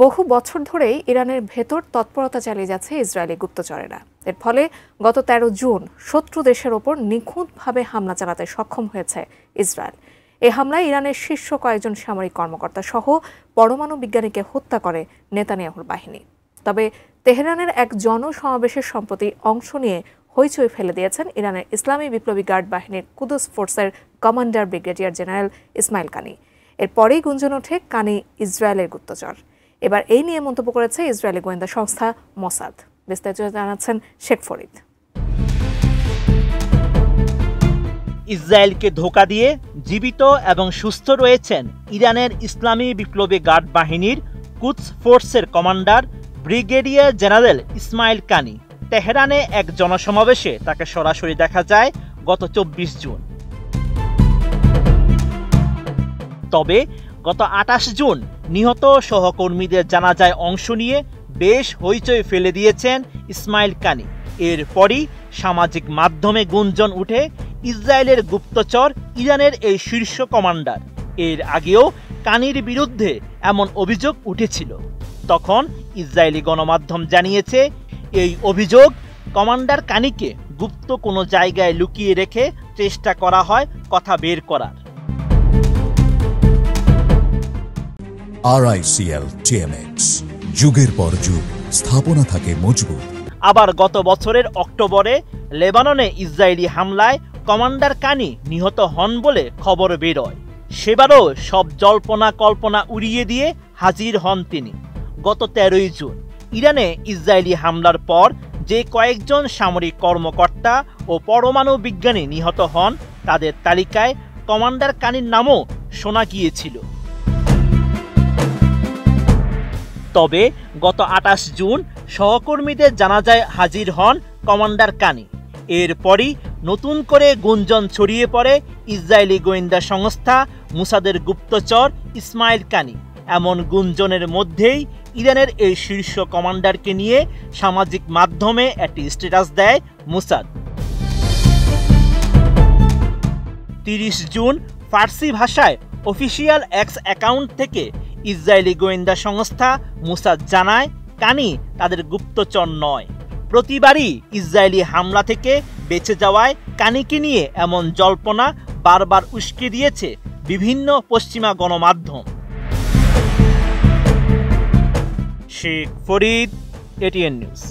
বহু বছর ধরেই ইরানের ভেতর তৎপরতা চালিয়ে যাচ্ছে ইসরায়েলি গুপ্তচরেরা। এর ফলে গত 13 জুন শত্রু দেশের ওপর নিখুঁতভাবে হামলা চালাতে সক্ষম হয়েছে ইসরায়েল। এই হামলায় ইরানের শীর্ষ কয়েকজন সামরিক কর্মকর্তা সহ পরমাণু বিজ্ঞানীকে হত্যা করে নেতানিয়াহুর বাহিনী। তবে তেহরানের এক জনসমাবেশের সম্প্রতি অংশ নিয়ে হইচই ফেলে দিয়েছেন ইরানের ইসলামী বিপ্লবী গার্ড বাহিনীর কুদস ফোর্সের কমান্ডার ব্রিগেডিয়ার জেনারেল ইসমাইল কানি। এরপরেই গুঞ্জন ওঠে কানি ইসরায়েলের গুপ্তচর। এবার এই নিয়ে মন্তব্য করেছে ইসরায়েলি গোয়েন্দা সংস্থা মোসাদ। বিস্তারিত জানাচ্ছেন শেখ ফরিদ। ইসরায়েলকে ধোঁকা দিয়ে জীবিত এবং সুস্থ রয়েছেন ইরানের ইসলামী বিপ্লবী গার্ড বাহিনীর কুদস ফোর্সের কমান্ডার ব্রিগেডিয়ার জেনারেল ইসমাইল কানি। তেহরানে এক জনসমাবেশে তাকে সরাসরি দেখা যায় গত 24 জুন। তবে গত 28 জুন নিহত সহকর্মীদের জানাজায় অংশ নিয়ে বেশ হইচই ফেলে দিয়েছেন ইসমাইল কানি। এরপরই সামাজিক মাধ্যমে গুঞ্জন উঠে ইসরায়েলের গুপ্তচর ইরানের এই শীর্ষ কমান্ডার। এর আগেও কানির বিরুদ্ধে এমন অভিযোগ উঠেছিল। তখন ইসরায়েলি গণমাধ্যম জানিয়েছে এই অভিযোগ কমান্ডার কানিকে গুপ্ত কোনো জায়গায় লুকিয়ে রেখে চেষ্টা করা হয় কথা বের করার। RICL TMX যুগের পর যুগ স্থাপনা থাকে মজবুত। আবার গত বছরের অক্টোবরে লেবাননে ইসরায়েলি হামলায় কমান্ডার কানি নিহত হন বলে খবর বেরোয়। সেবারও সব জল্পনা কল্পনা উড়িয়ে দিয়ে হাজির হন তিনি। গত 13 জুন ইরানে ইসরায়েলি হামলার পর যে কয়েকজন সামরিক কর্মকর্তা ও পরমাণু বিজ্ঞানী নিহত হন তাদের তালিকায় কমান্ডার কানির নামও শোনা গিয়েছিল। তবে গত 28 জুন সহকর্মীদের জানাজায় হাজির হন কমান্ডার কানি। এরপরই নতুন করে গুঞ্জন ছড়িয়ে পড়ে ইসরায়েলি গোয়েন্দা সংস্থা মোসাদের গুপ্তচর ইসমাইল কানি। এমন গুঞ্জনের মধ্যেই ইরানের এই শীর্ষ কমান্ডারকে নিয়ে সামাজিক মাধ্যমে একটি স্ট্যাটাস দেয় মোসাদ। 30 জুন ফার্সি ভাষায় অফিসিয়াল এক্স অ্যাকাউন্ট থেকে ইসরায়েলি গোয়েন্দা সংস্থা মোসাদ জানায় কানি তাদের গুপ্তচর নয়। প্রতিবারই ইসরায়েলি হামলা থেকে বেঁচে যাওয়ায় কানিকে নিয়ে এমন জল্পনা বারবার উস্কে দিয়েছে বিভিন্ন পশ্চিমা গণমাধ্যম। Sheikh Farid, ATN news.